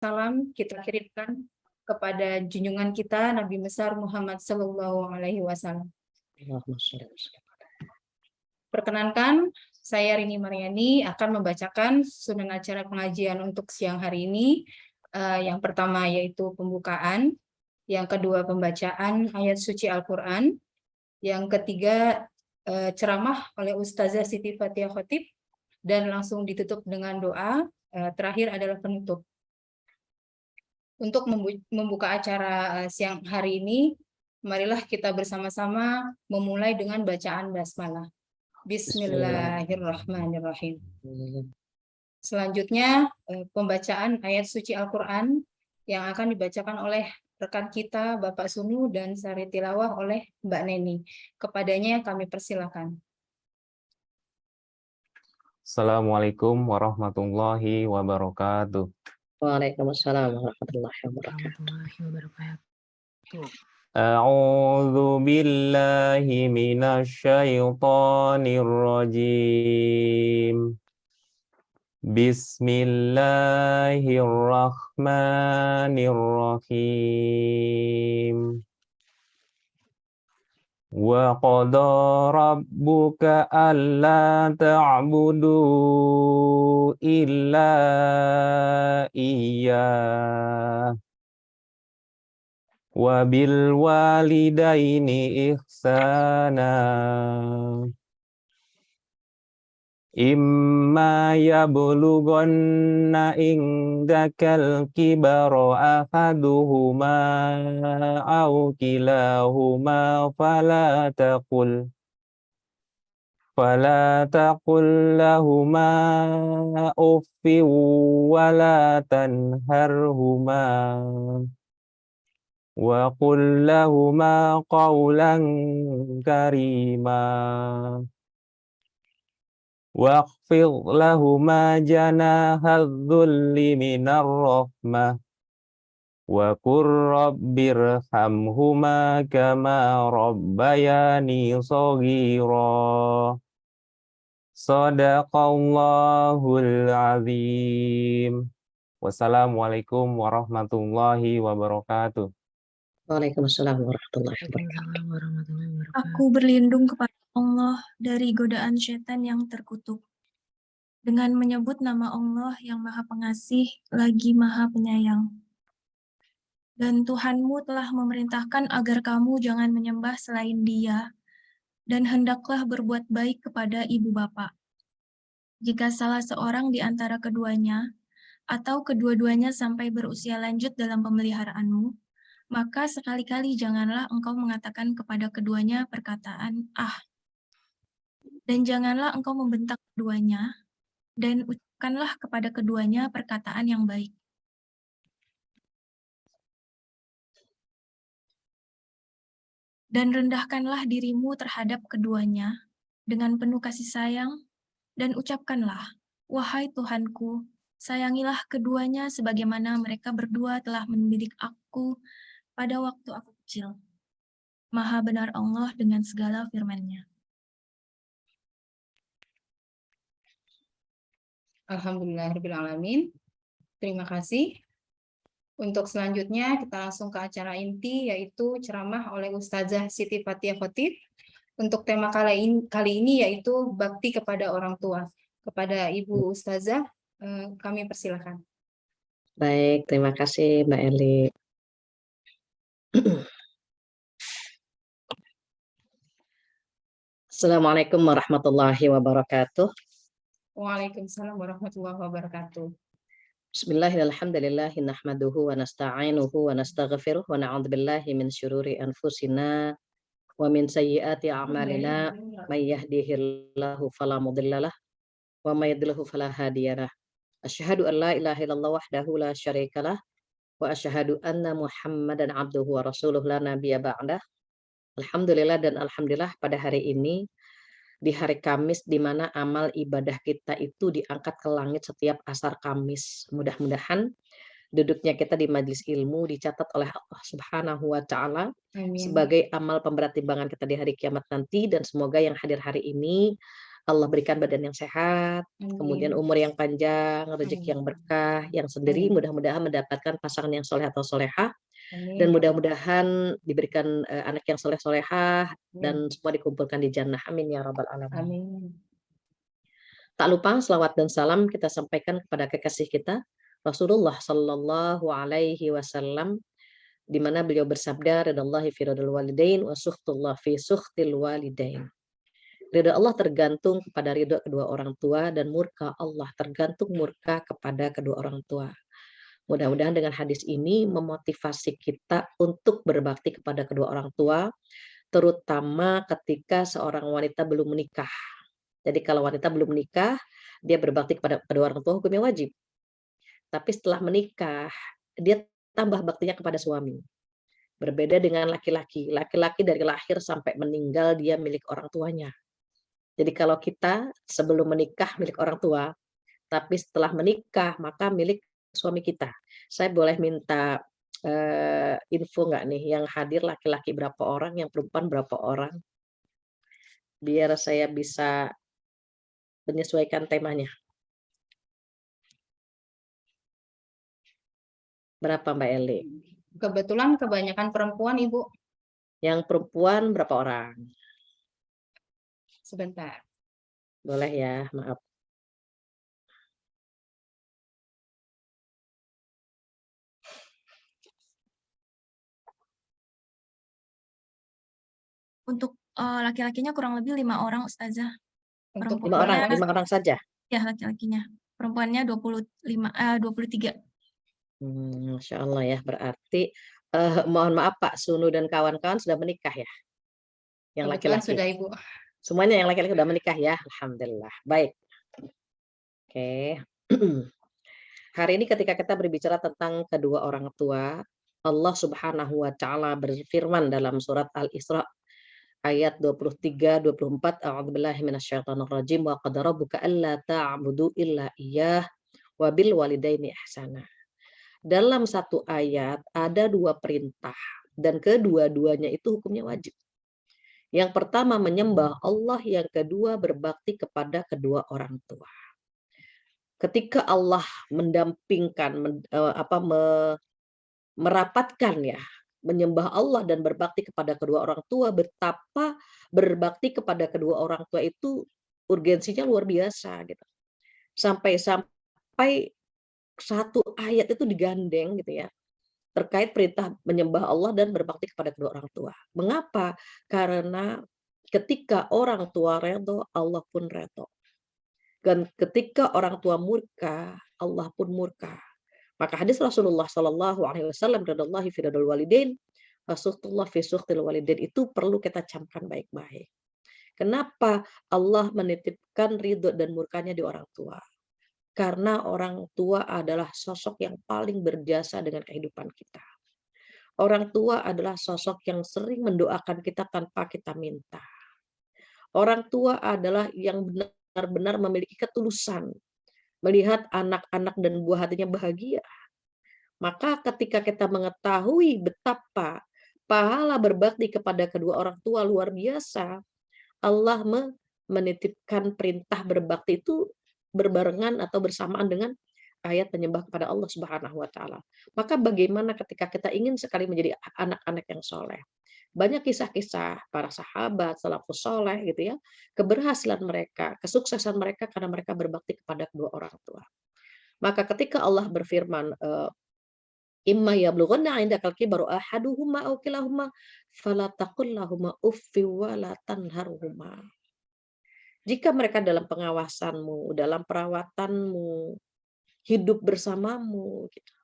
salam kita kirimkan kepada junjungan kita Nabi besar Muhammad Sallallahu Alaihi Wasallam. Perkenankan, saya Rini Mariani akan membacakan sunan acara pengajian untuk siang hari ini. Yang pertama yaitu pembukaan, yang kedua pembacaan ayat suci Al-Quran, yang ketiga ceramah oleh Ustazah Siti Fathia Khotib, dan langsung ditutup dengan doa. Terakhir adalah penutup. Untuk membuka acara siang hari ini, marilah kita bersama-sama memulai dengan bacaan basmalah. Bismillahirrahmanirrahim. Selanjutnya, pembacaan ayat suci Al-Quran yang akan dibacakan oleh rekan kita Bapak Sunu dan sari tilawah oleh Mbak Neni. Kepadanya kami persilakan. Assalamualaikum warahmatullahi wabarakatuh. Waalaikumsalam warahmatullahi wabarakatuh. A'udzu billahi minasyaitonir rajim. Bismillahirrahmanirrahim. Wa qada rabbuka alla ta'budu illa iyyah wa bil walidaini ihsana imma yablughanna indakal kibara ahaduhuma aw kilahuma fala taqul lahuma uffin wala tanharhuma wa qul lahuma qawlan karima waqfid lahuma janahadh-dhulli minar rahmah wa qur rabbirhamhuma kama rabbayani shaghira. Shadaqallahul azim. Wassalamualaikum warahmatullahi wabarakatuh. Waalaikumsalam warahmatullahi wabarakatuh. Aku berlindung kepada Allah dari godaan setan yang terkutuk. Dengan menyebut nama Allah yang Maha Pengasih lagi Maha Penyayang. Dan Tuhanmu telah memerintahkan agar kamu jangan menyembah selain Dia, dan hendaklah berbuat baik kepada ibu bapak. Jika salah seorang di antara keduanya, atau kedua-duanya sampai berusia lanjut dalam pemeliharaanmu, maka sekali-kali janganlah engkau mengatakan kepada keduanya perkataan "ah". Dan janganlah engkau membentak keduanya, dan ucapkanlah kepada keduanya perkataan yang baik. Dan rendahkanlah dirimu terhadap keduanya dengan penuh kasih sayang, dan ucapkanlah, "Wahai Tuhanku, sayangilah keduanya sebagaimana mereka berdua telah mendidik aku pada waktu aku kecil." Maha benar Allah dengan segala firman-Nya. Alhamdulillahirrahmanirrahim. Terima kasih. Untuk selanjutnya kita langsung ke acara inti, yaitu ceramah oleh Ustazah Siti Fathia Khotib. Untuk tema kali ini yaitu bakti kepada orang tua. Kepada Ibu Ustazah, kami persilakan. Baik, terima kasih Mbak Eli. Assalamualaikum warahmatullahi wabarakatuh. Waalaikumsalam warahmatullahi wabarakatuh. Bismillahirrahmanirrahim. Nahmaduhu wa nasta'inuhu wa nastaghfiruh wa na'udzubillahi min syururi anfusina wa min sayyiati a'malina may yahdihillahu fala mudhillalah wa may yudlilhu fala hadiyalah. Asyhadu an la ilaha illallah wahdahu la syarikalah wa asyhadu anna Muhammadan abduhu wa rasuluhu la nabiyya ba'dah. Alhamdulillah dan alhamdulillah pada hari ini, di hari Kamis, di mana amal ibadah kita itu diangkat ke langit setiap asar Kamis. Mudah-mudahan duduknya kita di majelis ilmu dicatat oleh Allah Subhanahu wa Ta'ala sebagai amal pemberat timbangan kita di hari kiamat nanti, dan semoga yang hadir hari ini Allah berikan badan yang sehat, kemudian Amin. umur yang panjang, rezeki yang berkah, yang sendiri Amin. mudah-mudahan mendapatkan pasangan yang soleh atau solehah, Amin. dan mudah-mudahan diberikan anak yang soleh-solehah, Amin. dan semua dikumpulkan di jannah. Amin ya rabbal alamin. Amin. Tak lupa selawat dan salam kita sampaikan kepada kekasih kita Rasulullah Sallallahu Alaihi Wasallam, di mana beliau bersabda, "Ridallahi fi ridal walidain wa sukhtullah fi sukhtil walidain." Ridha Allah tergantung kepada ridha kedua orang tua, dan murka Allah tergantung murka kepada kedua orang tua. Mudah-mudahan dengan hadis ini memotivasi kita untuk berbakti kepada kedua orang tua, terutama ketika seorang wanita belum menikah. Jadi kalau wanita belum menikah, dia berbakti kepada kedua orang tua hukumnya wajib. Tapi setelah menikah, dia tambah baktinya kepada suami. Berbeda dengan laki-laki. Laki-laki dari lahir sampai meninggal dia milik orang tuanya. Jadi kalau kita sebelum menikah milik orang tua, tapi setelah menikah maka milik suami kita. Saya boleh minta info nggak nih, yang hadir laki-laki berapa orang, yang perempuan berapa orang? Biar saya bisa menyesuaikan temanya. Berapa Mbak Eli? Kebetulan kebanyakan perempuan, Ibu. Yang perempuan berapa orang? Sebentar. Boleh ya, maaf. Untuk laki-lakinya kurang lebih 5 orang, Ustazah. Untuk Perempuannya, 5 orang saja? ya laki-lakinya. Perempuannya 23. Masya Allah ya, berarti mohon maaf Pak Sunu dan kawan-kawan sudah menikah ya? Yang kebetulan laki-laki? sudah, Ibu. Semuanya yang laki-laki sudah menikah ya? Alhamdulillah. Baik. Oke. Hari ini ketika kita berbicara tentang kedua orang tua, Allah Subhanahu wa Ta'ala berfirman dalam surat Al-Isra ayat 23-24, A'udzubillahi minasyaitonirrajim, wa qad rabbuka alla ta'budu illa iyyah wa bil walidaini ihsana. Dalam satu ayat ada 2 perintah, dan kedua-duanya itu hukumnya wajib. Yang pertama menyembah Allah, yang kedua berbakti kepada kedua orang tua. Ketika Allah mendampingkan, merapatkan ya, menyembah Allah dan berbakti kepada kedua orang tua, betapa berbakti kepada kedua orang tua itu urgensinya luar biasa gitu. Sampai satu ayat itu digandeng gitu ya, terkait perintah menyembah Allah dan berbakti kepada kedua orang tua. Mengapa? Karena ketika orang tua redho, Allah pun redho. Dan ketika orang tua murka, Allah pun murka. Maka hadis Rasulullah Shallallahu Alaihi Wasallam, "Ridallahi fi ridal walidain, wa fi sukhtil walidain," itu perlu kita camkan baik-baik. Kenapa Allah menitipkan ridho dan murkanya di orang tua? Karena orang tua adalah sosok yang paling berjasa dengan kehidupan kita. Orang tua adalah sosok yang sering mendoakan kita tanpa kita minta. Orang tua adalah yang benar-benar memiliki ketulusan, melihat anak-anak dan buah hatinya bahagia. Maka ketika kita mengetahui betapa pahala berbakti kepada kedua orang tua luar biasa, Allah menitipkan perintah berbakti itu berbarengan atau bersamaan dengan ayat penyembah kepada Allah Subhanahu wa Ta'ala. Maka bagaimana ketika kita ingin sekali menjadi anak-anak yang soleh? Banyak kisah-kisah para sahabat, salafus soleh gitu ya, keberhasilan mereka, kesuksesan mereka karena mereka berbakti kepada kedua orang tua. Maka ketika Allah berfirman, "Imma yablughanna 'indakal kibaru ahaduhuma aw kilahuma fala taqul lahumā uffin wa la tanharhumā." Jika mereka dalam pengawasanmu, dalam perawatanmu, hidup bersamamu, gitu,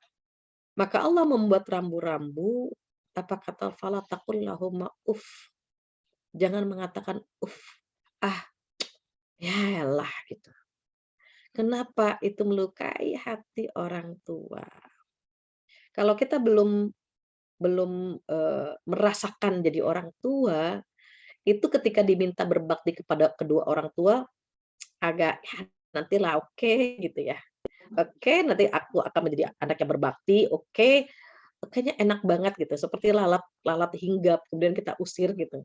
maka Allah membuat rambu-rambu, apa kata, fala taqul lahumā uff. Jangan mengatakan uff, ah, ya elah gitu. Kenapa? Itu melukai hati orang tua. Kalau kita belum merasakan jadi orang tua, itu ketika diminta berbakti kepada kedua orang tua agak ya nantilah, oke gitu ya. Oke, nanti aku akan menjadi anak yang berbakti, oke. Kayaknya enak banget gitu, seperti lalat hinggap kemudian kita usir gitu.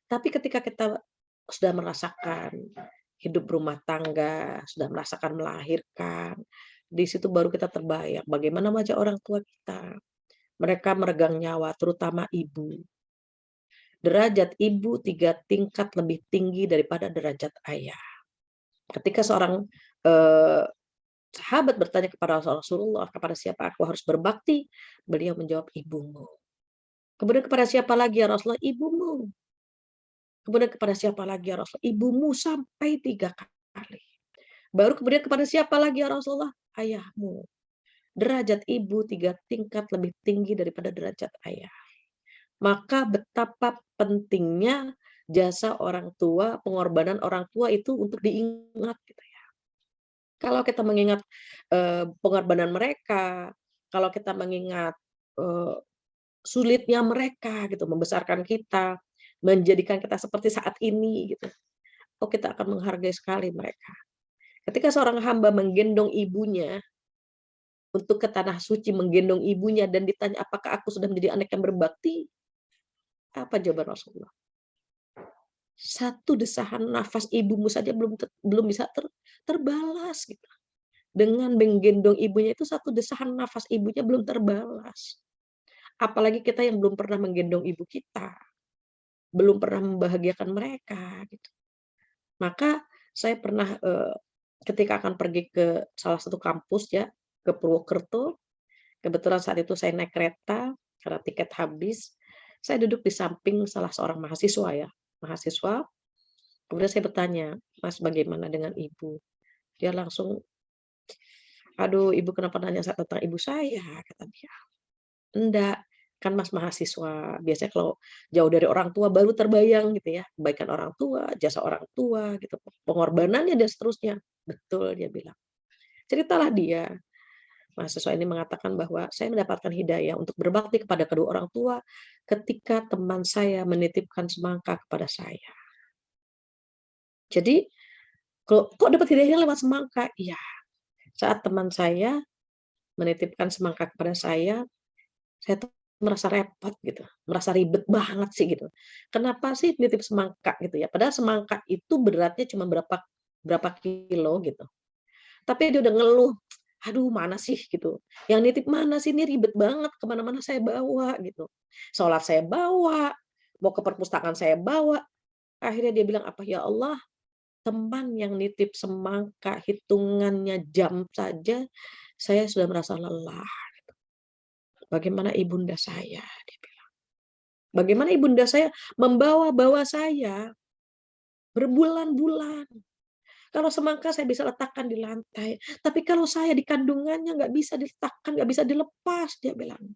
Tapi ketika kita sudah merasakan, hidup rumah tangga, sudah merasakan melahirkan. Di situ baru kita terbayang bagaimana wajah orang tua kita. Mereka meregang nyawa, terutama ibu. Derajat ibu 3 tingkat lebih tinggi daripada derajat ayah. Ketika seorang sahabat bertanya kepada Rasulullah, kepada siapa aku harus berbakti? Beliau menjawab, ibumu. Kemudian kepada siapa lagi ya Rasulullah? Ibumu. Kemudian kepada siapa lagi ya Rasulullah? Ibumu sampai 3 kali. Baru kemudian kepada siapa lagi ya Rasulullah? Ayahmu. Derajat ibu 3 tingkat lebih tinggi daripada derajat ayah. Maka betapa pentingnya jasa orang tua, pengorbanan orang tua itu untuk diingat gitu ya. Kalau kita mengingat pengorbanan mereka, kalau kita mengingat sulitnya mereka gitu membesarkan kita, menjadikan kita seperti saat ini gitu. Oh, kita akan menghargai sekali mereka. Ketika seorang hamba menggendong ibunya untuk ke tanah suci, menggendong ibunya dan ditanya apakah aku sudah menjadi anak yang berbakti? Apa jawaban Rasulullah? Satu desahan nafas ibumu saja belum bisa terbalas gitu. Dengan menggendong ibunya itu satu desahan nafas ibunya belum terbalas. Apalagi kita yang belum pernah menggendong ibu kita, belum pernah membahagiakan mereka gitu. Maka saya pernah ketika akan pergi ke salah satu kampus ya, ke Purwokerto, kebetulan saat itu saya naik kereta karena tiket habis. Saya duduk di samping salah seorang mahasiswa ya, mahasiswa. Kemudian saya bertanya, Mas bagaimana dengan ibu? Dia langsung, aduh ibu kenapa nanya tentang ibu saya, kata dia. Enggak, kan Mas mahasiswa, biasanya kalau jauh dari orang tua baru terbayang gitu ya, kebaikan orang tua, jasa orang tua gitu, pengorbanannya dan seterusnya. Betul dia bilang. Ceritalah dia, mahasiswa ini mengatakan bahwa saya mendapatkan hidayah untuk berbakti kepada kedua orang tua ketika teman saya menitipkan semangka kepada saya. Jadi, kok dapat hidayahnya lewat semangka? Iya, saat teman saya menitipkan semangka kepada saya tuh merasa repot gitu, merasa ribet banget sih gitu. Kenapa sih nitip semangka gitu ya? Padahal semangka itu beratnya cuma berapa kilo gitu. Tapi dia udah ngeluh, aduh mana sih gitu. Yang nitip mana sih, ini ribet banget, kemana-mana saya bawa gitu. Sholat saya bawa, mau ke perpustakaan saya bawa. Akhirnya dia bilang apa, ya Allah, teman yang nitip semangka hitungannya jam saja, saya sudah merasa lelah. Bagaimana ibunda saya, dia bilang. Bagaimana ibunda saya membawa-bawa saya berbulan-bulan. Kalau semangka saya bisa letakkan di lantai, tapi kalau saya di kandungannya nggak bisa diletakkan, nggak bisa dilepas, dia bilang.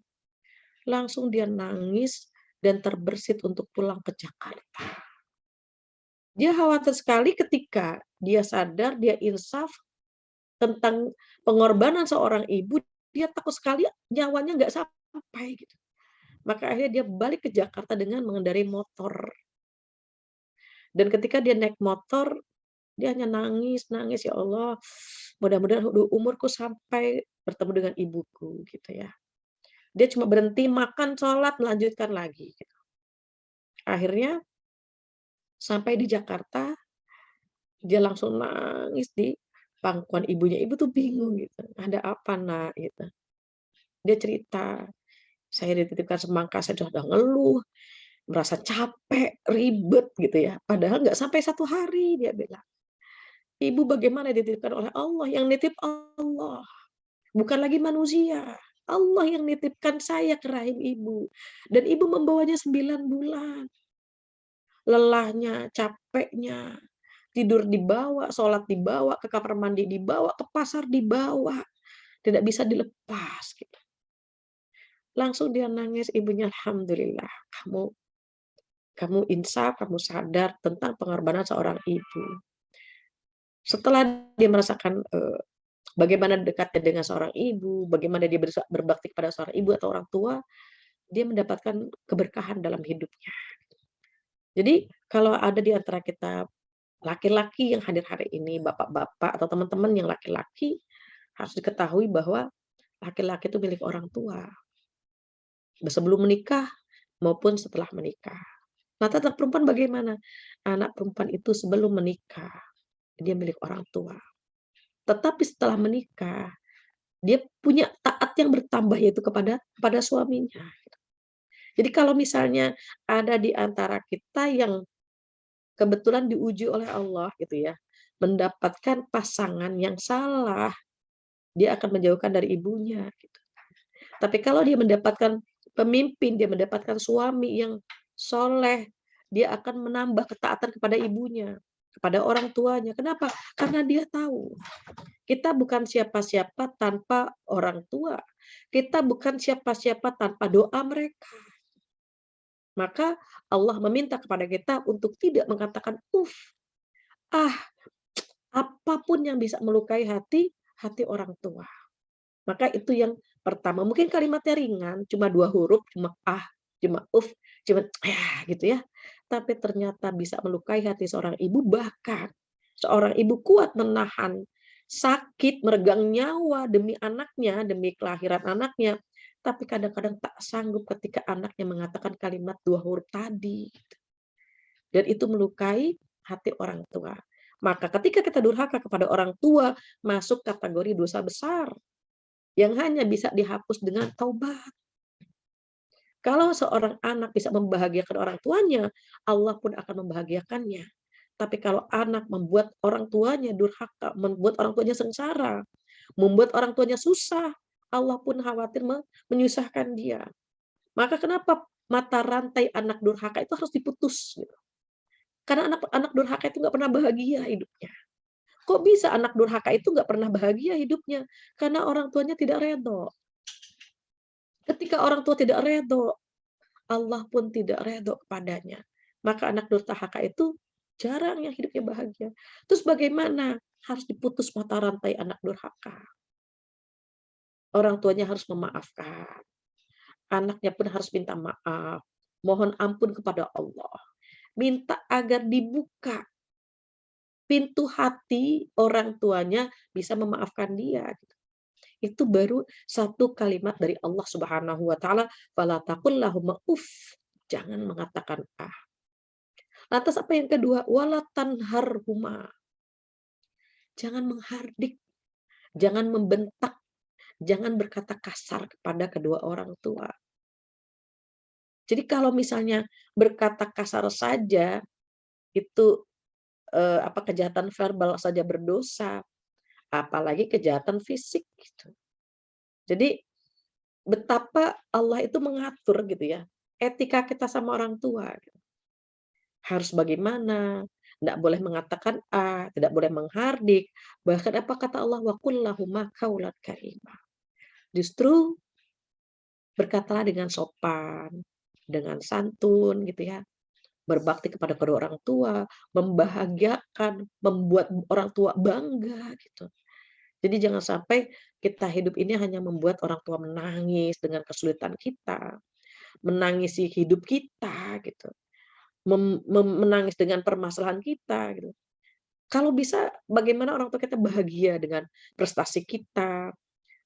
Langsung dia nangis dan terbersit untuk pulang ke Jakarta. Dia khawatir sekali ketika dia sadar, dia insaf tentang pengorbanan seorang ibu, dia takut sekali nyawanya nggak sampai gitu. Maka akhirnya dia balik ke Jakarta dengan mengendarai motor. Dan ketika dia naik motor, dia hanya nangis, ya Allah, mudah-mudahan umurku sampai bertemu dengan ibuku gitu ya. Dia cuma berhenti makan, sholat, melanjutkan lagi. Gitu. Akhirnya sampai di Jakarta, dia langsung nangis di pangkuan ibunya. Ibu tuh bingung gitu, ada apa nak gitu. Dia cerita, saya dititipkan semangka, saya sudah ngeluh, merasa capek, ribet gitu ya. Padahal nggak sampai 1 hari dia bilang. Ibu bagaimana dititipkan oleh Allah, yang nitip Allah. Bukan lagi manusia. Allah yang nitipkan saya ke rahim ibu. Dan ibu membawanya 9 bulan. Lelahnya, capeknya, tidur dibawa, sholat dibawa, ke kamar mandi dibawa, ke pasar dibawa. Tidak bisa dilepas. Gitu. Langsung dia nangis, ibunya, alhamdulillah, kamu insaf, kamu sadar tentang pengorbanan seorang ibu. Setelah dia merasakan bagaimana dekatnya dengan seorang ibu, bagaimana dia berbakti kepada seorang ibu atau orang tua, dia mendapatkan keberkahan dalam hidupnya. Jadi kalau ada di antara kita laki-laki yang hadir hari ini, bapak-bapak atau teman-teman yang laki-laki, harus diketahui bahwa laki-laki itu milik orang tua. Sebelum menikah maupun setelah menikah. Nah, tentang perempuan bagaimana? Anak perempuan itu sebelum menikah, dia milik orang tua. Tetapi setelah menikah, dia punya taat yang bertambah, yaitu kepada suaminya. Jadi kalau misalnya ada di antara kita yang kebetulan diuji oleh Allah gitu ya, mendapatkan pasangan yang salah, dia akan menjauhkan dari ibunya gitu. Tapi kalau dia mendapatkan pemimpin, dia mendapatkan suami yang soleh, dia akan menambah ketaatan kepada ibunya, kepada orang tuanya. Kenapa? Karena dia tahu kita bukan siapa-siapa tanpa orang tua. Kita bukan siapa-siapa tanpa doa mereka. Maka Allah meminta kepada kita untuk tidak mengatakan apapun yang bisa melukai hati orang tua. Maka itu yang pertama. Mungkin kalimatnya ringan, cuma 2 huruf, cuma cuma cuma gitu ya. Tapi ternyata bisa melukai hati seorang ibu, bahkan seorang ibu kuat menahan sakit, meregang nyawa demi anaknya, demi kelahiran anaknya. Tapi kadang-kadang tak sanggup ketika anaknya mengatakan kalimat 2 huruf tadi. Dan itu melukai hati orang tua. Maka ketika kita durhaka kepada orang tua, masuk kategori dosa besar yang hanya bisa dihapus dengan taubat. Kalau seorang anak bisa membahagiakan orang tuanya, Allah pun akan membahagiakannya. Tapi kalau anak membuat orang tuanya durhaka, membuat orang tuanya sengsara, membuat orang tuanya susah, Allah pun khawatir menyusahkan dia. Maka kenapa mata rantai anak durhaka itu harus diputus? Gitu. Karena anak durhaka itu nggak pernah bahagia hidupnya. Kok bisa anak durhaka itu nggak pernah bahagia hidupnya? Karena orang tuanya tidak redho. Ketika orang tua tidak redho, Allah pun tidak redho kepadanya. Maka anak durhaka itu jarang yang hidupnya bahagia. Terus bagaimana? Harus diputus mata rantai anak durhaka. Orang tuanya harus memaafkan. Anaknya pun harus minta maaf. Mohon ampun kepada Allah. Minta agar dibuka pintu hati orang tuanya bisa memaafkan dia. Itu baru satu kalimat dari Allah Subhanahu wa taala, fala taqul lahum uff. Jangan mengatakan Lantas apa yang kedua? Wala tanharhuma. Jangan menghardik, jangan membentak, jangan berkata kasar kepada kedua orang tua. Jadi kalau misalnya berkata kasar saja itu kejahatan verbal saja berdosa, apalagi kejahatan fisik gitu. Jadi betapa Allah itu mengatur gitu ya, etika kita sama orang tua. Gitu. Harus bagaimana, tidak boleh mengatakan tidak boleh menghardik, bahkan apa kata Allah, wa qul lahuma qaulan karimah. Justru berkatalah dengan sopan, dengan santun gitu ya. Berbakti kepada kedua orang tua, membahagiakan, membuat orang tua bangga gitu. Jadi jangan sampai kita hidup ini hanya membuat orang tua menangis dengan kesulitan kita, menangisi hidup kita gitu, menangis dengan permasalahan kita gitu. Kalau bisa bagaimana orang tua kita bahagia dengan prestasi kita,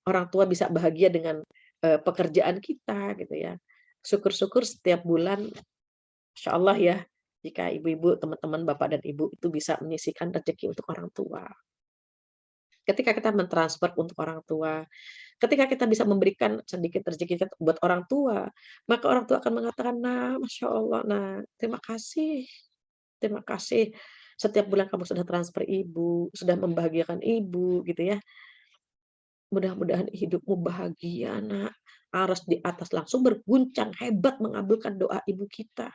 orang tua bisa bahagia dengan pekerjaan kita gitu ya. Syukur-syukur setiap bulan Insya Allah ya, jika ibu-ibu, teman-teman, bapak dan ibu itu bisa menyisihkan rezeki untuk orang tua. Ketika kita mentransfer untuk orang tua, ketika kita bisa memberikan sedikit rezeki kita buat orang tua, maka orang tua akan mengatakan, nah, Masya Allah, nah, terima kasih. Terima kasih. Setiap bulan kamu sudah transfer ibu, sudah membahagiakan ibu, gitu ya. Mudah-mudahan hidupmu bahagia, nak. Aras di atas langsung berguncang, hebat mengabulkan doa ibu kita.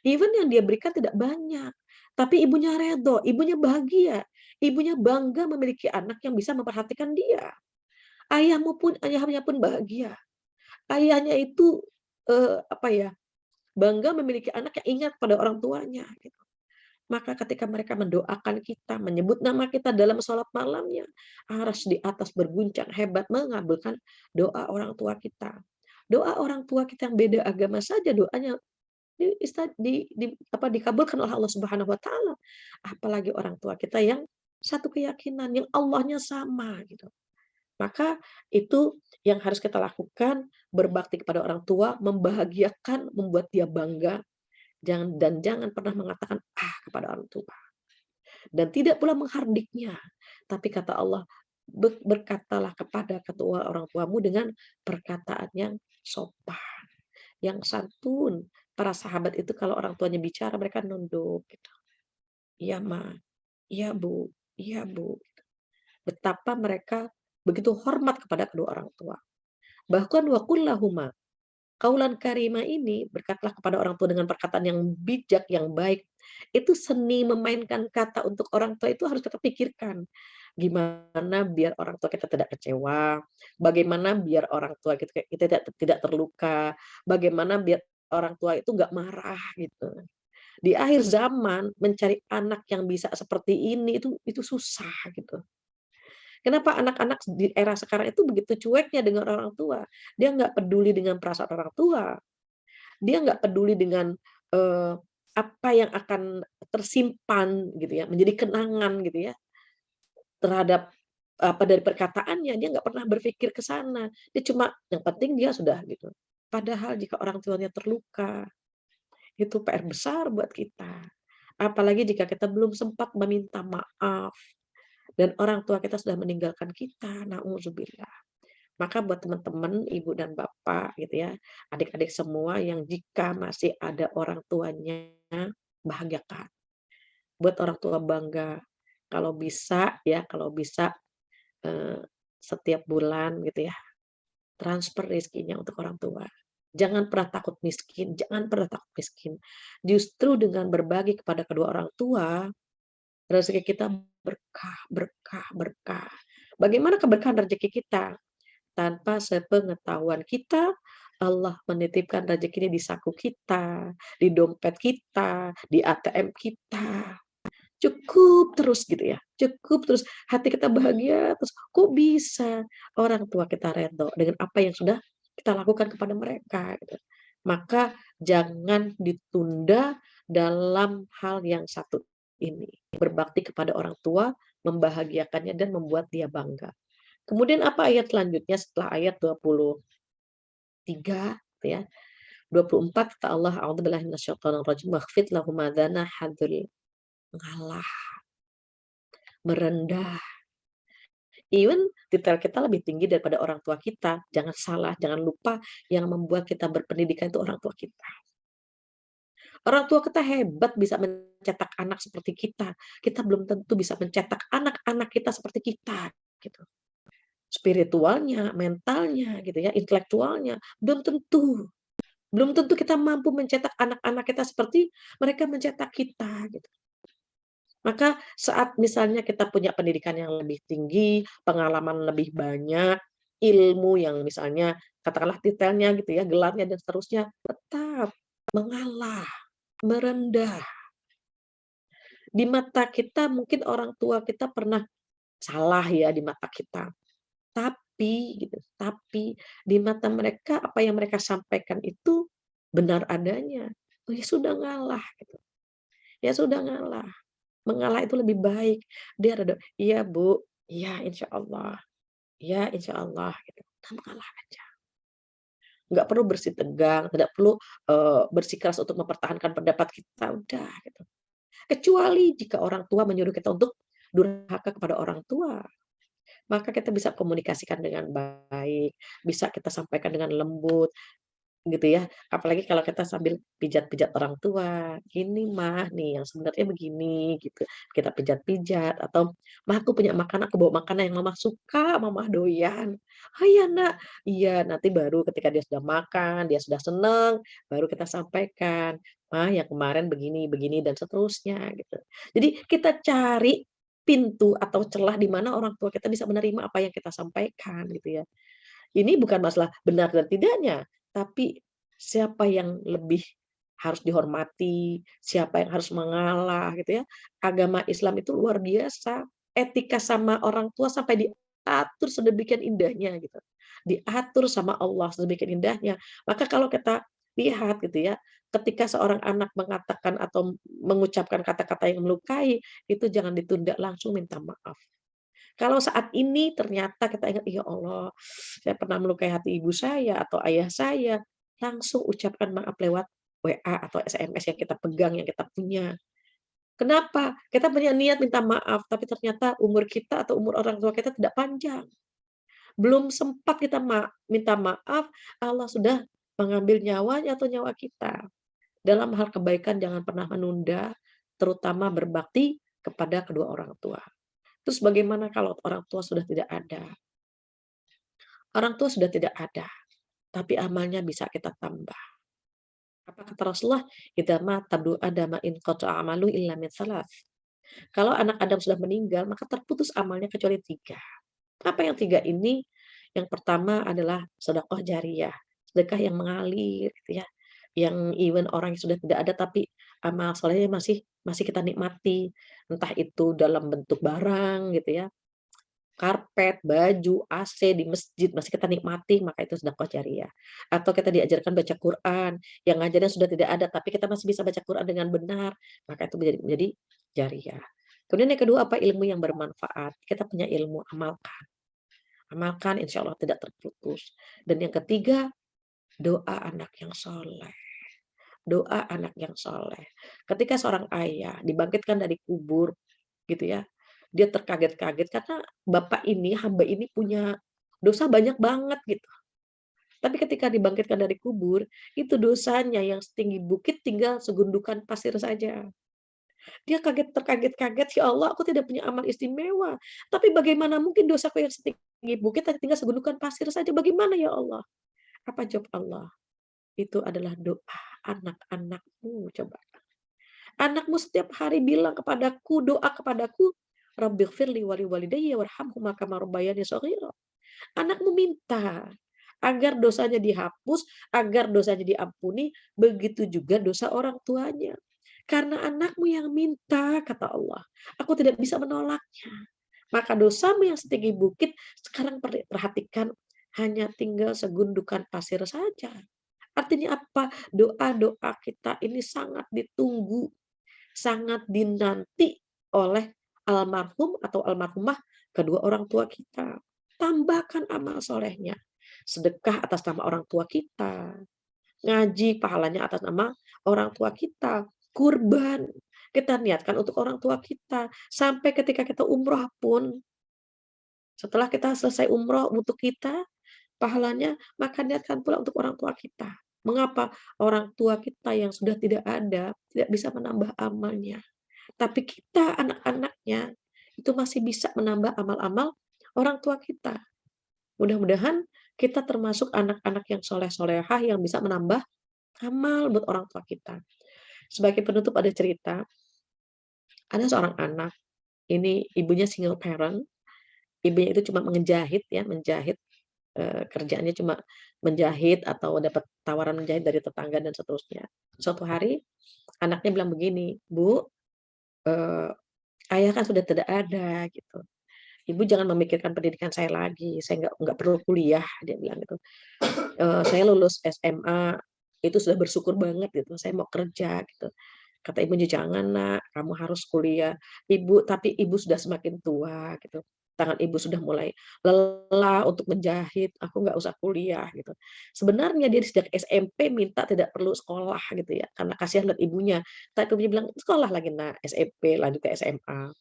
Even yang dia berikan tidak banyak, tapi ibunya redho, ibunya bahagia, ibunya bangga memiliki anak yang bisa memperhatikan dia. Ayahnya pun bahagia. Ayahnya itu bangga memiliki anak yang ingat pada orang tuanya. Gitu. Maka ketika mereka mendoakan kita, menyebut nama kita dalam sholat malamnya, aras di atas berguncang hebat mengabulkan doa orang tua kita. Doa orang tua kita yang beda agama saja doanya dikabulkan oleh Allah Subhanahu wa taala. Apalagi orang tua kita yang satu keyakinan, yang Allahnya sama gitu. Maka itu yang harus kita lakukan, berbakti kepada orang tua, membahagiakan, membuat dia bangga, jangan pernah mengatakan kepada orang tua. dan tidak pula menghardiknya. Tapi kata Allah, berkatalah kepada kedua orang tuamu dengan perkataan yang sopan, yang santun. Para sahabat itu kalau orang tuanya bicara mereka nunduk gitu. Iya ma, iya bu, iya bu. Betapa mereka begitu hormat kepada kedua orang tua. Bahkan wa qul lahuma, kaulan karimah ini, berkatalah kepada orang tua dengan perkataan yang bijak, yang baik. Itu seni memainkan kata untuk orang tua itu harus kita pikirkan. Gimana biar orang tua kita tidak kecewa, bagaimana biar orang tua kita tidak terluka, bagaimana biar orang tua itu nggak marah gitu. Di akhir zaman mencari anak yang bisa seperti ini itu susah gitu. Kenapa anak-anak di era sekarang itu begitu cueknya dengan orang tua? Dia nggak peduli dengan perasaan orang tua. Dia nggak peduli dengan apa yang akan tersimpan gitu ya, menjadi kenangan gitu ya terhadap apa dari perkataannya. Dia nggak pernah berpikir ke sana. Dia cuma yang penting dia sudah gitu. Padahal jika orang tuanya terluka, itu PR besar buat kita. Apalagi jika kita belum sempat meminta maaf dan orang tua kita sudah meninggalkan kita, na'udzubillah. Maka buat teman-teman, ibu dan bapak gitu ya, adik-adik semua yang jika masih ada orang tuanya, bahagiakan. Buat orang tua bangga. Kalau bisa ya, kalau bisa setiap bulan gitu ya, transfer rezekinya untuk orang tua. Jangan pernah takut miskin, jangan pernah takut miskin. Justru dengan berbagi kepada kedua orang tua, rezeki kita berkah, berkah, berkah. Bagaimana keberkahan rezeki kita? Tanpa sepengetahuan kita, Allah menitipkan rezeki ini di saku kita, di dompet kita, di ATM kita. Cukup terus gitu ya, cukup terus. Hati kita bahagia terus. Kok bisa orang tua kita redho dengan apa yang sudah kita lakukan kepada mereka gitu. Maka jangan ditunda dalam hal yang satu ini. Berbakti kepada orang tua, membahagiakannya dan membuat dia bangga. Kemudian apa ayat selanjutnya setelah ayat 23 gitu ya. 24 kata Allah, a'udzubillahi minasyaitonir rajim, wakhfid lahum adzana hadzul, mengalah, merendah. Even detail kita lebih tinggi daripada orang tua kita. Jangan salah, jangan lupa yang membuat kita berpendidikan itu orang tua kita. Orang tua kita hebat bisa mencetak anak seperti kita. Kita belum tentu bisa mencetak anak-anak kita seperti kita gitu. Spiritualnya, mentalnya gitu ya, intelektualnya belum tentu. Belum tentu kita mampu mencetak anak-anak kita seperti mereka mencetak kita gitu. Maka saat misalnya kita punya pendidikan yang lebih tinggi, pengalaman lebih banyak, ilmu yang misalnya katakanlah detailnya gitu ya, gelarnya dan seterusnya, tetap mengalah, merendah. Di mata kita mungkin orang tua kita pernah salah ya di mata kita. Tapi gitu, tapi di mata mereka apa yang mereka sampaikan itu benar adanya. Oh ya sudah ngalah gitu. Ya sudah ngalah. Mengalah itu lebih baik. Dia ada, iya Bu, iya insya Allah, iya insya Allah, gitu. Kita mengalah aja. Nggak perlu bersitegang, tidak perlu bersikeras untuk mempertahankan pendapat kita, udah. Gitu. Kecuali jika orang tua menyuruh kita untuk durhaka kepada orang tua, maka kita bisa komunikasikan dengan baik, bisa kita sampaikan dengan lembut, gitu ya. Apalagi kalau kita sambil pijat-pijat orang tua, "Gini Mah nih yang sebenarnya begini," gitu. Kita pijat-pijat atau, "Mah aku punya makanan, aku bawa makanan yang Mama suka, Mama doyan." "Oh iya Nak." Iya, nanti baru ketika dia sudah makan, dia sudah senang, baru kita sampaikan, "Mah yang kemarin begini begini," dan seterusnya gitu. Jadi kita cari pintu atau celah di mana orang tua kita bisa menerima apa yang kita sampaikan gitu ya. Ini bukan masalah benar dan tidaknya, tapi siapa yang lebih harus dihormati, siapa yang harus mengalah gitu ya. Agama Islam itu luar biasa, etika sama orang tua sampai diatur sedemikian indahnya gitu. Diatur sama Allah sedemikian indahnya. Maka kalau kita lihat gitu ya, ketika seorang anak mengatakan atau mengucapkan kata-kata yang melukai, itu jangan ditunda, langsung minta maaf. Kalau saat ini ternyata kita ingat, "Ya Allah, saya pernah melukai hati ibu saya atau ayah saya," langsung ucapkan maaf lewat WA atau SMS yang kita pegang, yang kita punya. Kenapa? Kita punya niat minta maaf, tapi ternyata umur kita atau umur orang tua kita tidak panjang. Belum sempat kita minta maaf, Allah sudah mengambil nyawanya atau nyawa kita. Dalam hal kebaikan jangan pernah menunda, terutama berbakti kepada kedua orang tua. Terus bagaimana kalau orang tua sudah tidak ada? Orang tua sudah tidak ada, tapi amalnya bisa kita tambah. Apa kata Rasulullah? Idza mata ibnu adama in qata'a amalu illa min salas. Kalau anak Adam sudah meninggal, maka terputus amalnya kecuali 3. Apa yang 3 ini? Yang pertama adalah sedekah jariyah, sedekah yang mengalir gitu ya. Yang even orang yang sudah tidak ada tapi amal solehnya masih kita nikmati, entah itu dalam bentuk barang gitu ya, karpet, baju, AC di masjid masih kita nikmati, maka itu sedekah jariyah. Atau kita diajarkan baca Quran, yang ngajarnya sudah tidak ada tapi kita masih bisa baca Quran dengan benar, maka itu menjadi jariyah. Kemudian yang kedua apa? Ilmu yang bermanfaat. Kita punya ilmu, amalkan. Amalkan insya Allah tidak terputus. Dan yang ketiga, doa anak yang soleh. Doa anak yang soleh. Ketika seorang ayah dibangkitkan dari kubur, gitu ya, dia terkaget-kaget karena bapak ini, hamba ini punya dosa banyak banget gitu. Tapi ketika dibangkitkan dari kubur, itu dosanya yang setinggi bukit tinggal segundukan pasir saja. Dia terkaget-kaget, ya Allah, aku tidak punya amal istimewa. Tapi bagaimana mungkin dosaku yang setinggi bukit tinggal segundukan pasir saja? Bagaimana ya Allah? Apa jawab Allah? Itu adalah doa anak-anakmu. Coba. Anakmu setiap hari bilang kepadaku, doa kepadaku, Rabbighfirli wali walidayya warhamhuma kama rabbayani shaghira. Anakmu minta agar dosanya dihapus, agar dosanya diampuni, begitu juga dosa orang tuanya. Karena anakmu yang minta, kata Allah, aku tidak bisa menolaknya. Maka dosamu yang setinggi bukit, sekarang perhatikan, hanya tinggal segundukan pasir saja. Artinya apa? Doa-doa kita ini sangat ditunggu, sangat dinanti oleh almarhum atau almarhumah kedua orang tua kita. Tambahkan amal solehnya. Sedekah atas nama orang tua kita. Ngaji pahalanya atas nama orang tua kita. Kurban kita niatkan untuk orang tua kita. Sampai ketika kita umroh pun, setelah kita selesai umroh untuk kita, pahalanya, maka niatkan pula untuk orang tua kita. Mengapa? Orang tua kita yang sudah tidak ada, tidak bisa menambah amalnya. Tapi kita, anak-anaknya, itu masih bisa menambah amal-amal orang tua kita. Mudah-mudahan kita termasuk anak-anak yang soleh-solehah yang bisa menambah amal buat orang tua kita. Sebagai penutup ada cerita, ada seorang anak, ini ibunya single parent, ibunya itu cuma menjahit ya, menjahit, kerjaannya cuma menjahit atau dapat tawaran menjahit dari tetangga dan seterusnya. Suatu hari anaknya bilang begini, "Bu, ayah kan sudah tidak ada," gitu. "Ibu jangan memikirkan pendidikan saya lagi, saya nggak perlu kuliah," dia bilang gitu. "Saya lulus SMA, itu sudah bersyukur banget gitu, saya mau kerja," gitu. Kata ibunya, "Jangan nak, kamu harus kuliah. Ibu, tapi ibu sudah semakin tua," gitu. "Tangan ibu sudah mulai lelah untuk menjahit, aku nggak usah kuliah," gitu. Sebenarnya dia sejak SMP minta tidak perlu sekolah gitu ya, karena kasihan lihat ibunya. Tapi ibunya bilang, "Sekolah lagi nak, SMP, lanjut ke SMA."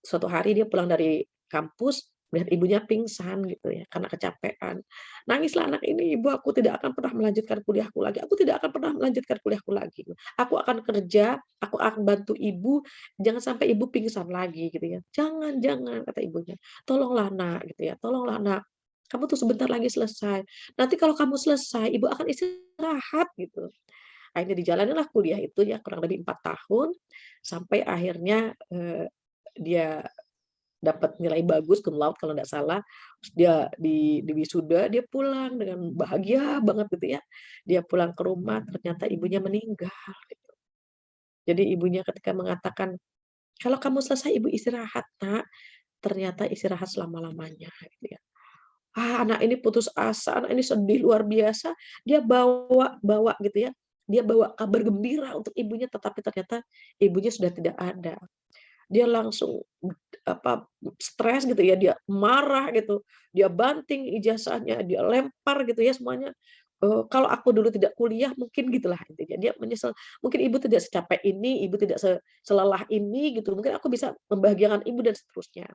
Suatu hari dia pulang dari kampus, melihat ibunya pingsan gitu ya, karena kecapean. Nangislah anak ini, "Ibu, aku tidak akan pernah melanjutkan kuliahku lagi. Aku tidak akan pernah melanjutkan kuliahku lagi. Aku akan kerja, aku akan bantu ibu, jangan sampai ibu pingsan lagi," gitu ya. "Jangan, jangan," kata ibunya. "Tolonglah nak," gitu ya. "Tolonglah nak, kamu tuh sebentar lagi selesai. Nanti kalau kamu selesai, ibu akan istirahat," gitu. Akhirnya dijalanilah kuliah itu ya kurang lebih 4 tahun, sampai akhirnya, dia dapat nilai bagus, cum laude kalau nggak salah, terus dia di wisuda, dia pulang dengan bahagia banget gitu ya. Dia pulang ke rumah, ternyata ibunya meninggal gitu. Jadi ibunya ketika mengatakan, "Kalau kamu selesai ibu istirahat nak," ternyata istirahat selama-lamanya gitu ya. Anak ini putus asa, anak ini sedih luar biasa, dia bawa bawa gitu ya, dia bawa kabar gembira untuk ibunya, tetapi ternyata ibunya sudah tidak ada. Dia langsung stres gitu ya, dia marah gitu, dia banting ijazahnya, dia lempar gitu ya semuanya, kalau aku dulu tidak kuliah mungkin gitulah intinya. Dia menyesal, mungkin ibu tidak secapek ini, ibu tidak selelah ini gitu. Mungkin aku bisa membahagiakan ibu dan seterusnya.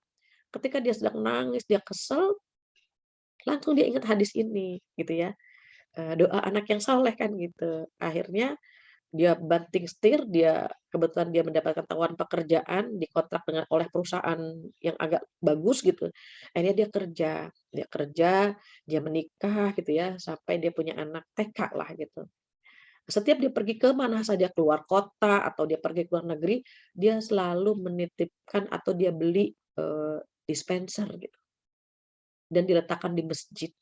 Ketika dia sedang nangis, dia kesel, langsung dia ingat hadis ini gitu ya. Doa anak yang saleh kan gitu. Akhirnya dia banting setir, dia kebetulan dia mendapatkan tawaran pekerjaan, dikontrak oleh perusahaan yang agak bagus gitu. Akhirnya dia kerja, dia menikah gitu ya, sampai dia punya anak TK lah gitu. Setiap dia pergi ke mana saja, keluar kota atau dia pergi ke luar negeri, dia selalu menitipkan atau dia beli dispenser gitu dan diletakkan di masjid.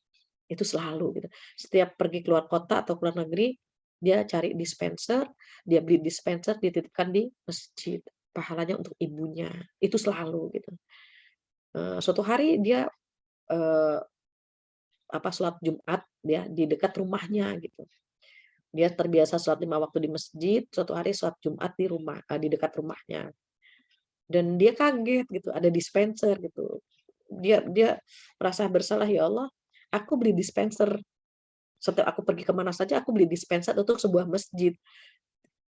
Itu selalu gitu. Setiap pergi keluar kota atau keluar negeri, dia cari dispenser, dia beli dispenser, dititipkan di masjid. Pahalanya untuk ibunya. Itu selalu gitu. Suatu hari dia sholat Jumat dia di dekat rumahnya gitu. Dia terbiasa sholat 5 waktu di masjid, suatu hari sholat Jumat di rumah, di dekat rumahnya. Dan dia kaget gitu, ada dispenser gitu. Dia merasa bersalah, ya Allah, aku beli dispenser. Setiap aku pergi kemana saja, aku beli dispenser untuk sebuah masjid.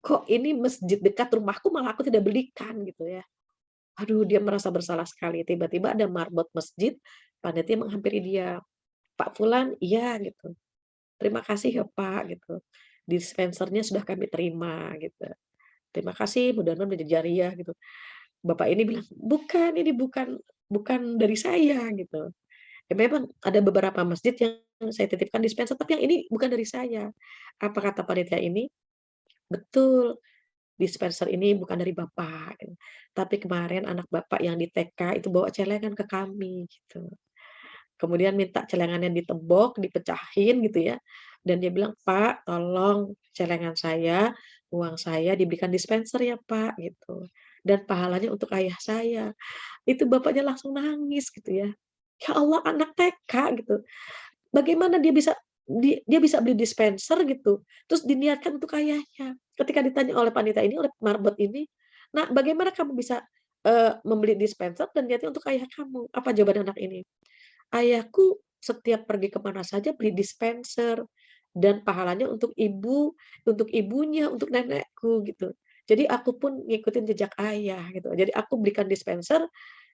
Kok ini masjid dekat rumahku malah aku tidak belikan gitu ya. Aduh, dia merasa bersalah sekali. Tiba-tiba ada marbot masjid, panitia menghampiri dia. Pak Fulan, iya gitu. Terima kasih ya Pak gitu. Dispensernya sudah kami terima gitu. Terima kasih, mudah-mudahan menjadi jariah gitu. Bapak ini bilang, bukan, ini bukan dari saya gitu. Ya memang ada beberapa masjid yang saya titipkan dispenser, tapi yang ini bukan dari saya. Apa kata panitia ini? Betul, dispenser ini bukan dari Bapak, gitu. Tapi kemarin anak Bapak yang di TK itu bawa celengan ke kami, gitu. Kemudian minta celengannya ditebok, dipecahin gitu ya. Dan dia bilang, Pak, tolong celengan saya, uang saya diberikan dispenser ya Pak, gitu. Dan pahalanya untuk ayah saya. Itu bapaknya langsung nangis gitu ya. Ya Allah, anak TK gitu. Bagaimana dia bisa beli dispenser gitu, terus diniatkan untuk ayahnya. Ketika ditanya oleh panitia ini, oleh marbot ini, "Nak, bagaimana kamu bisa, membeli dispenser dan niatnya untuk ayah kamu?" Apa jawaban anak ini? "Ayahku setiap pergi ke mana saja beli dispenser dan pahalanya untuk ibu, untuk ibunya, untuk nenekku," gitu. Jadi aku pun ngikutin jejak ayah gitu. Jadi aku belikan dispenser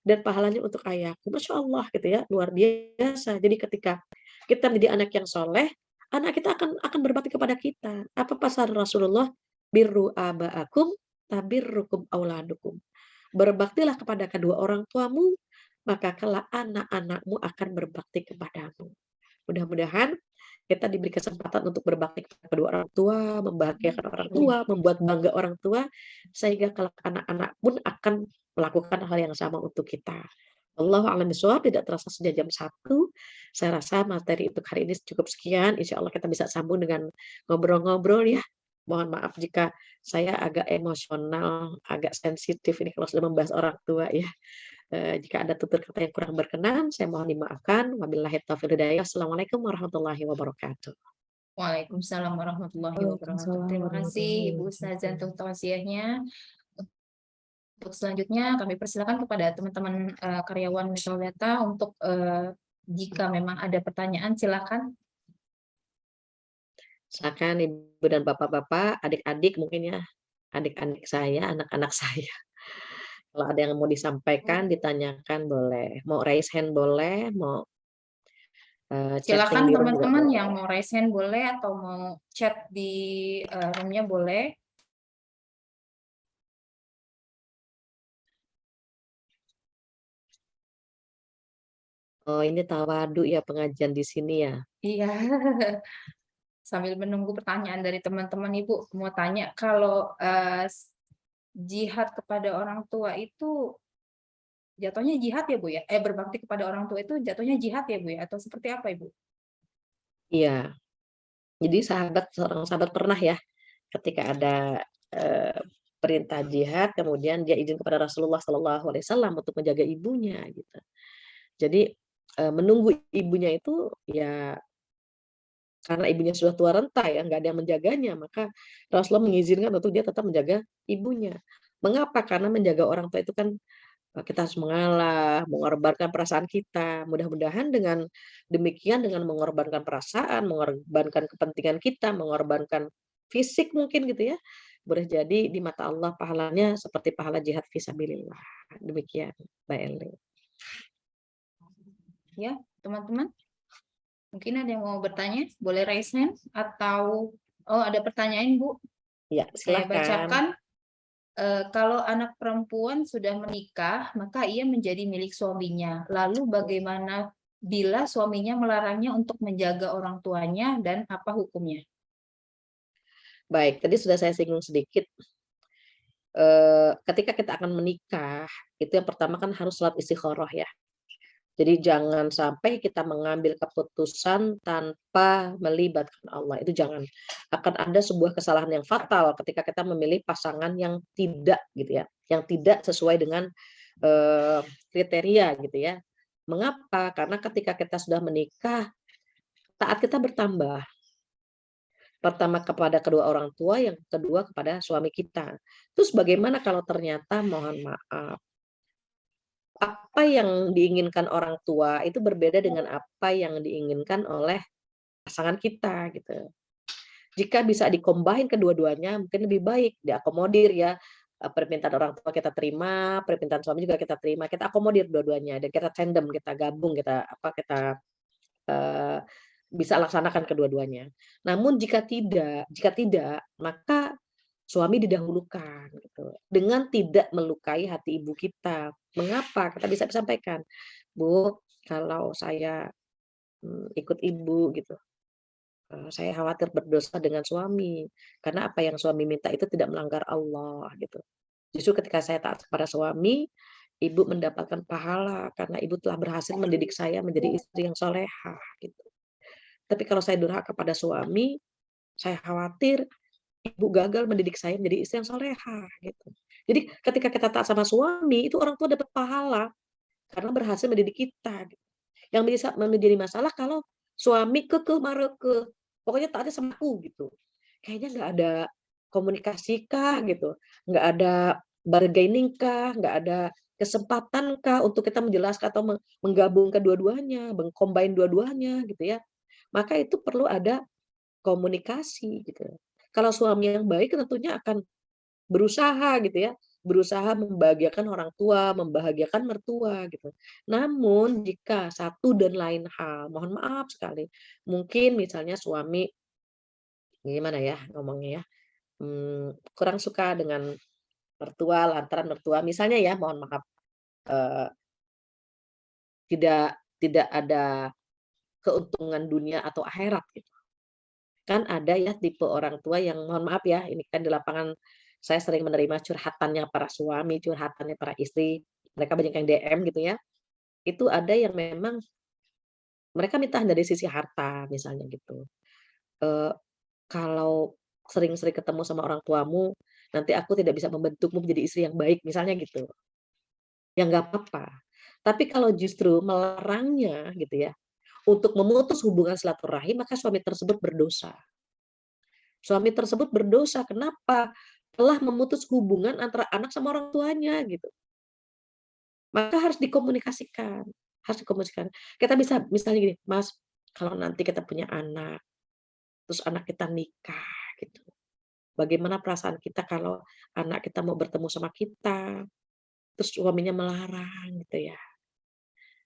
dan pahalanya untuk ayahku. Masya Allah gitu ya, luar biasa. Jadi ketika kita menjadi anak yang soleh, anak kita akan berbakti kepada kita. Apa pasal Rasulullah? Birru aba'akum tabirrukum auladukum. Berbaktilah kepada kedua orang tuamu, maka kelak anak-anakmu akan berbakti kepadamu. Mudah-mudahan kita diberi kesempatan untuk berbakti kepada kedua orang tua, membahagiakan orang tua, membuat bangga orang tua, sehingga kelak anak-anak pun akan melakukan hal yang sama untuk kita. Wallahu a'lam bishawab, tidak terasa sudah jam 1. Saya rasa materi untuk hari ini cukup sekian. Insya Allah kita bisa sambung dengan ngobrol-ngobrol ya. Mohon maaf jika saya agak emosional, agak sensitif ini kalau sudah membahas orang tua ya. Jika ada tutur kata yang kurang berkenan, saya mohon dimaafkan. Wabillahi taufiq wal hidayah. Assalamualaikum warahmatullahi wabarakatuh. Waalaikumsalam warahmatullahi wabarakatuh. Waalaikumsalam Terima kasih Ibu warahmatullahi Ustazah untuk tausiahnya. Untuk selanjutnya kami persilakan kepada teman-teman karyawan Metrodata untuk jika memang ada pertanyaan silakan. Silakan Ibu dan Bapak-bapak, adik-adik mungkin ya, adik-adik saya, anak-anak saya. Kalau ada yang mau disampaikan, ditanyakan boleh. Mau raise hand boleh, mau chatting Silakan di room juga teman-teman boleh. yang mau raise hand boleh atau mau chat di roomnya boleh. Oh, ini tawadu ya pengajian di sini ya. Iya. Sambil menunggu pertanyaan dari teman-teman, Ibu mau tanya kalau jihad kepada orang tua itu jatuhnya jihad ya Bu ya? Berbakti kepada orang tua itu jatuhnya jihad ya Bu ya? Atau seperti apa Ibu? Iya. Jadi seorang sahabat pernah ya, ketika ada perintah jihad, kemudian dia izin kepada Rasulullah SAW untuk menjaga ibunya gitu. Jadi menunggu ibunya itu ya karena ibunya sudah tua renta ya, nggak ada yang menjaganya, maka Rasulullah mengizinkan untuk dia tetap menjaga ibunya. Mengapa? Karena menjaga orang tua itu kan kita harus mengalah, mengorbankan perasaan kita. Mudah-mudahan dengan demikian, dengan mengorbankan perasaan, mengorbankan kepentingan kita, mengorbankan fisik mungkin gitu ya, boleh jadi di mata Allah pahalanya seperti pahala jihad fisabilillah. Demikian, Mbak Eli. Ya, teman-teman. Mungkin ada yang mau bertanya, boleh raise hand atau ada pertanyaan, Bu. Ya, Saya silakan. bacakan. Kalau anak perempuan sudah menikah, maka ia menjadi milik suaminya. Lalu bagaimana bila suaminya melarangnya untuk menjaga orang tuanya dan apa hukumnya? Baik, tadi sudah saya singgung sedikit. Ketika kita akan menikah, itu yang pertama kan harus sholat istikharah ya. Jadi jangan sampai kita mengambil keputusan tanpa melibatkan Allah. Itu jangan. Akan ada sebuah kesalahan yang fatal ketika kita memilih pasangan yang tidak gitu ya, yang tidak sesuai dengan kriteria gitu ya. Mengapa? Karena ketika kita sudah menikah, taat kita bertambah. Pertama kepada kedua orang tua, yang kedua kepada suami kita. Terus bagaimana kalau ternyata mohon maaf, apa yang diinginkan orang tua itu berbeda dengan apa yang diinginkan oleh pasangan kita gitu. Jika bisa dicombine kedua-duanya mungkin lebih baik, diakomodir ya, permintaan orang tua kita terima, permintaan suami juga kita terima, kita akomodir dua-duanya dan kita tandem, kita gabung, kita eee, bisa laksanakan kedua-duanya. Namun jika tidak, maka suami didahulukan gitu, dengan tidak melukai hati ibu kita. Mengapa? Kita bisa sampaikan, "Bu, kalau saya, ikut ibu gitu, saya khawatir berdosa dengan suami, karena apa yang suami minta itu tidak melanggar Allah," gitu. Justru ketika saya taat kepada suami, ibu mendapatkan pahala karena ibu telah berhasil mendidik saya menjadi istri yang solehah gitu. Tapi kalau saya durhaka kepada suami, saya khawatir ibu gagal mendidik saya menjadi istri yang solehah gitu. Jadi ketika kita taat sama suami, itu orang tua dapat pahala karena berhasil mendidik kita gitu. Yang bisa menjadi masalah kalau suami kekeh mareke, pokoknya taatnya sama aku gitu. Kayaknya nggak ada komunikasi kah gitu, nggak ada bargaining kah, nggak ada kesempatan kah untuk kita menjelaskan atau menggabungkan dua-duanya, meng-combine dua-duanya gitu ya. Maka itu perlu ada komunikasi gitu. Kalau suami yang baik tentunya akan berusaha gitu ya, berusaha membahagiakan orang tua, membahagiakan mertua gitu. Namun jika satu dan lain hal, mohon maaf sekali, mungkin misalnya suami gimana ya ngomongnya ya, kurang suka dengan mertua lantaran mertua misalnya ya, mohon maaf, eee, tidak ada keuntungan dunia atau akhirat gitu. Kan ada ya tipe orang tua yang mohon maaf ya, ini kan di lapangan saya sering menerima curhatannya para suami, curhatannya para istri, mereka banyak yang DM gitu ya. Itu ada yang memang mereka minta dari sisi harta misalnya gitu. Eee, "Kalau sering-sering ketemu sama orang tuamu, nanti aku tidak bisa membentukmu menjadi istri yang baik," misalnya gitu. Ya nggak apa-apa. Tapi kalau justru melarangnya gitu ya, untuk memutus hubungan silaturahim, maka suami tersebut berdosa. Suami tersebut berdosa, kenapa? Telah memutus hubungan antara anak sama orang tuanya gitu. Maka harus dikomunikasikan. Kita bisa misalnya gini, "Mas, kalau nanti kita punya anak, terus anak kita nikah gitu. Bagaimana perasaan kita kalau anak kita mau bertemu sama kita, terus suaminya melarang gitu ya.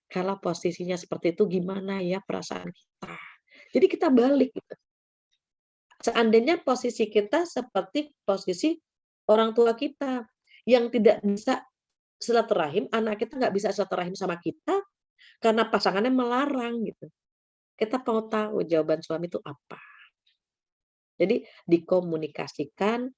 Kalau posisinya seperti itu gimana ya perasaan kita?" Jadi kita balik gitu. Seandainya posisi kita seperti posisi orang tua kita, yang tidak bisa silaturahim, anak kita nggak bisa silaturahim sama kita, karena pasangannya melarang gitu. Kita mau tahu jawaban suami itu apa. Jadi dikomunikasikan,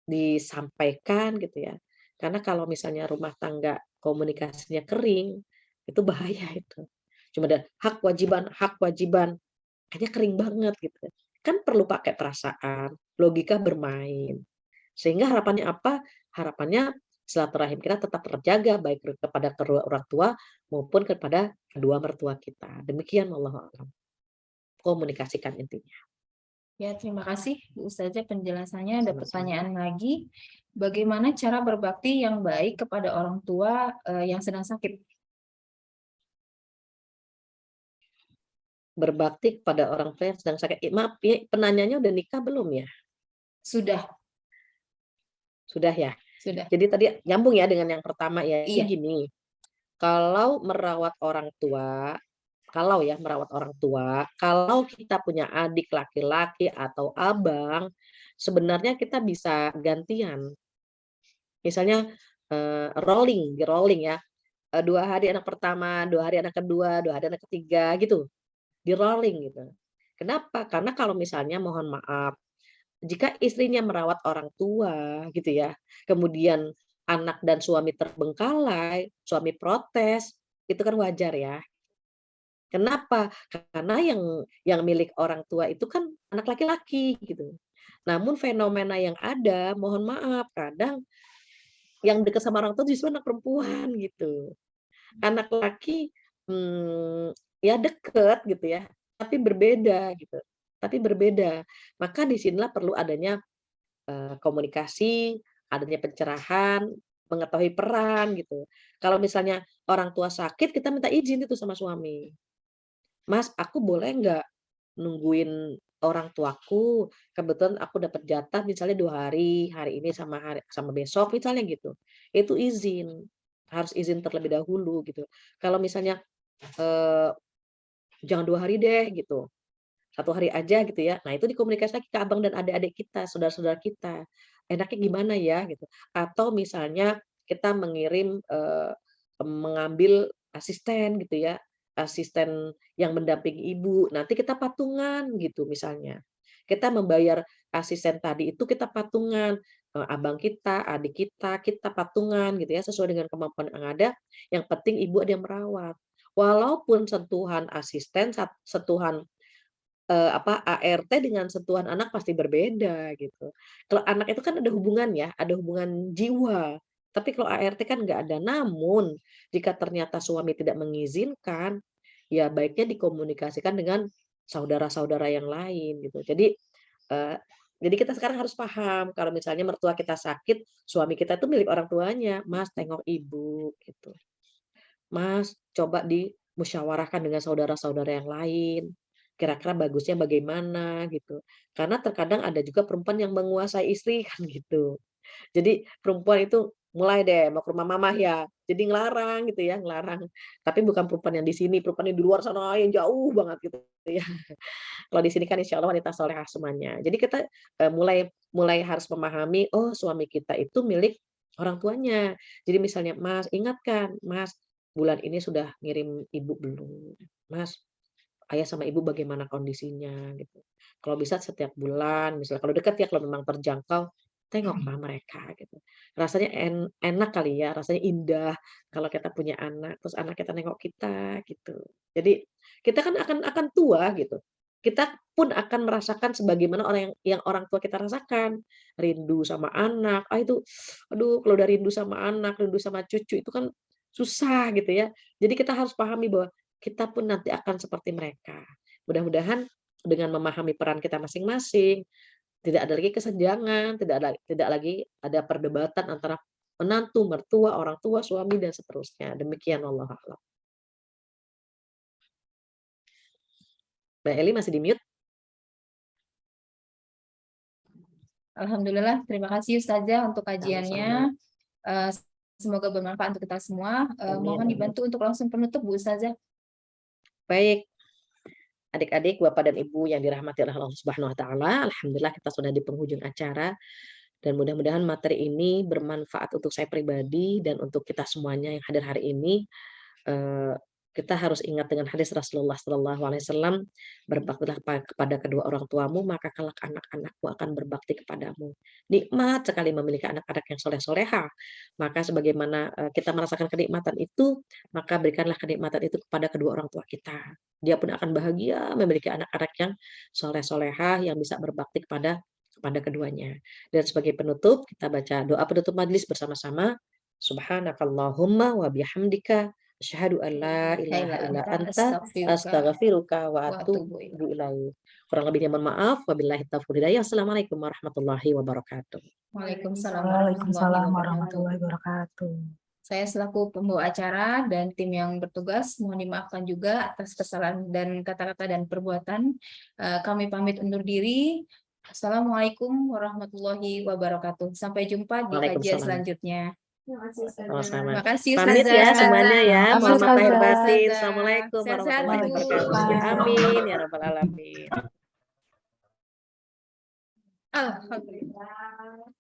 disampaikan gitu ya. Karena kalau misalnya rumah tangga komunikasinya kering, itu bahaya itu. Cuma ada hak kewajiban, kayaknya kering banget gitu. Kan perlu pakai perasaan, logika bermain. Sehingga harapannya apa? Harapannya silaturahim kita tetap terjaga baik kepada kedua orang tua maupun kepada kedua mertua kita. Demikian wallahu a'lam. Komunikasikan intinya. Ya, terima kasih Bu Ustazah penjelasannya. Ada Sama-sama. pertanyaan lagi. Bagaimana cara berbakti yang baik kepada orang tua yang sedang sakit? Berbakti kepada orang tua yang sedang sakit. Maaf ya, penanyanya udah nikah belum ya? Sudah, Sudah ya. sudah. Jadi tadi nyambung ya dengan yang pertama ya. Jadi Iya. gini, kalau merawat orang tua, kalau kita punya adik laki-laki atau abang, sebenarnya kita bisa gantian. Misalnya rolling ya. 2 hari anak pertama, 2 hari anak kedua, 2 hari anak ketiga gitu. Di rolling gitu. Kenapa? Karena kalau misalnya mohon maaf, jika istrinya merawat orang tua gitu ya, kemudian anak dan suami terbengkalai, suami protes, itu kan wajar ya. Kenapa? Karena yang milik orang tua itu kan anak laki-laki gitu. Namun fenomena yang ada, mohon maaf, kadang yang dekat sama orang tua justru anak perempuan gitu. Anak laki ya deket gitu ya, tapi berbeda gitu. Tapi berbeda. Maka disinilah perlu adanya komunikasi, adanya pencerahan, mengetahui peran gitu. Kalau misalnya orang tua sakit, kita minta izin itu sama suami. Mas, aku boleh nggak nungguin orang tuaku? Kebetulan aku dapat jatah misalnya 2 hari, hari ini sama besok misalnya gitu. Itu izin, harus izin terlebih dahulu gitu. Kalau misalnya eh, jangan 2 hari deh gitu, 1 hari aja gitu ya. Nah itu dikomunikasi lagi ke abang dan adik-adik kita, saudara-saudara kita. Enaknya gimana ya gitu. Atau misalnya kita mengambil asisten gitu ya, asisten yang mendampingi ibu. Nanti kita patungan gitu misalnya. Kita membayar asisten tadi itu kita patungan. Abang kita, adik kita patungan gitu ya sesuai dengan kemampuan yang ada. Yang penting ibu ada yang merawat. Walaupun sentuhan asisten, sentuhan ART dengan sentuhan anak pasti berbeda gitu. Kalau anak itu kan ada hubungan ya, ada hubungan jiwa. Tapi kalau ART kan nggak ada. Namun jika ternyata suami tidak mengizinkan, ya baiknya dikomunikasikan dengan saudara-saudara yang lain gitu. Eh, jadi kita sekarang harus paham kalau misalnya mertua kita sakit, suami kita itu milik orang tuanya. Mas, tengok ibu gitu. Mas, coba dimusyawarahkan dengan saudara-saudara yang lain. Kira-kira bagusnya bagaimana gitu. Karena terkadang ada juga perempuan yang menguasai istri kan gitu. Jadi perempuan itu mulai deh mau ke rumah mamah ya. Jadi ngelarang gitu ya, ngelarang. Tapi bukan perempuan yang di sini, perempuan yang di luar sana yang jauh banget gitu ya. Kalau di sini kan insya Allah wanita solehah semuanya. Jadi kita mulai mulai harus memahami, oh suami kita itu milik orang tuanya. Jadi misalnya, Mas, ingatkan, Mas, bulan ini sudah ngirim ibu belum? Mas, ayah sama ibu bagaimana kondisinya gitu. Kalau bisa setiap bulan, misalnya kalau dekat ya kalau memang terjangkau, tengoklah mereka gitu. Rasanya enak kali ya, rasanya indah kalau kita punya anak, terus anak kita nengok kita gitu. Jadi kita kan akan tua gitu. Kita pun akan merasakan sebagaimana yang orang tua kita rasakan. Rindu sama anak, itu aduh kalau udah rindu sama anak, rindu sama cucu itu kan susah gitu ya. Jadi kita harus pahami bahwa kita pun nanti akan seperti mereka. Mudah-mudahan dengan memahami peran kita masing-masing, tidak ada lagi kesenjangan, tidak lagi ada perdebatan antara menantu, mertua, orang tua, suami dan seterusnya. Demikian wallahu a'lam. Mbak Eli masih di mute? Alhamdulillah, terima kasih Ustazah untuk kajiannya. Sama-sama. Semoga bermanfaat untuk kita semua. Mohon Amin. dibantu untuk langsung penutup, Bu Ustazah. Baik, adik-adik, Bapak dan Ibu yang dirahmati oleh Allah Subhanahu wa taala, alhamdulillah kita sudah di penghujung acara dan mudah-mudahan materi ini bermanfaat untuk saya pribadi dan untuk kita semuanya yang hadir hari ini. Kita harus ingat dengan hadis Rasulullah SAW, berbaktilah kepada kedua orang tuamu, maka kelak anak-anakmu akan berbakti kepadamu. Nikmat sekali memiliki anak-anak yang soleh-soleha. Maka sebagaimana kita merasakan kenikmatan itu, maka berikanlah kenikmatan itu kepada kedua orang tua kita. Dia pun akan bahagia memiliki anak-anak yang soleh-soleha, yang bisa berbakti kepada keduanya. Dan sebagai penutup, kita baca doa penutup majelis bersama-sama. Subhanakallahumma wa bihamdika asyhadu an la ilaha illa anta astaghfiruka wa atubu ilaik. Kurang lebihnya mohon maaf. Wabillahi taufiq hidayah. Assalamualaikum warahmatullahi wabarakatuh. Waalaikumsalam Waalaikumsalam warahmatullahi warahmatullahi wabarakatuh. wabarakatuh. Saya selaku pembawa acara dan tim yang bertugas mohon dimaafkan juga atas kesalahan dan kata-kata dan perbuatan. Kami pamit undur diri. Assalamualaikum warahmatullahi wabarakatuh. Sampai jumpa di kajian Waalaikumsalam. selanjutnya. Sama-sama. Terima kasih Pamit ya Ustazah. semuanya ya. Makasih, Mohon maaf lahir Ustazah. batin. Ustazah. Assalamualaikum Sehat-sehat, warahmatullahi Bu. wabarakatuh. Amin ya rabbal alamin. Alhamdulillah.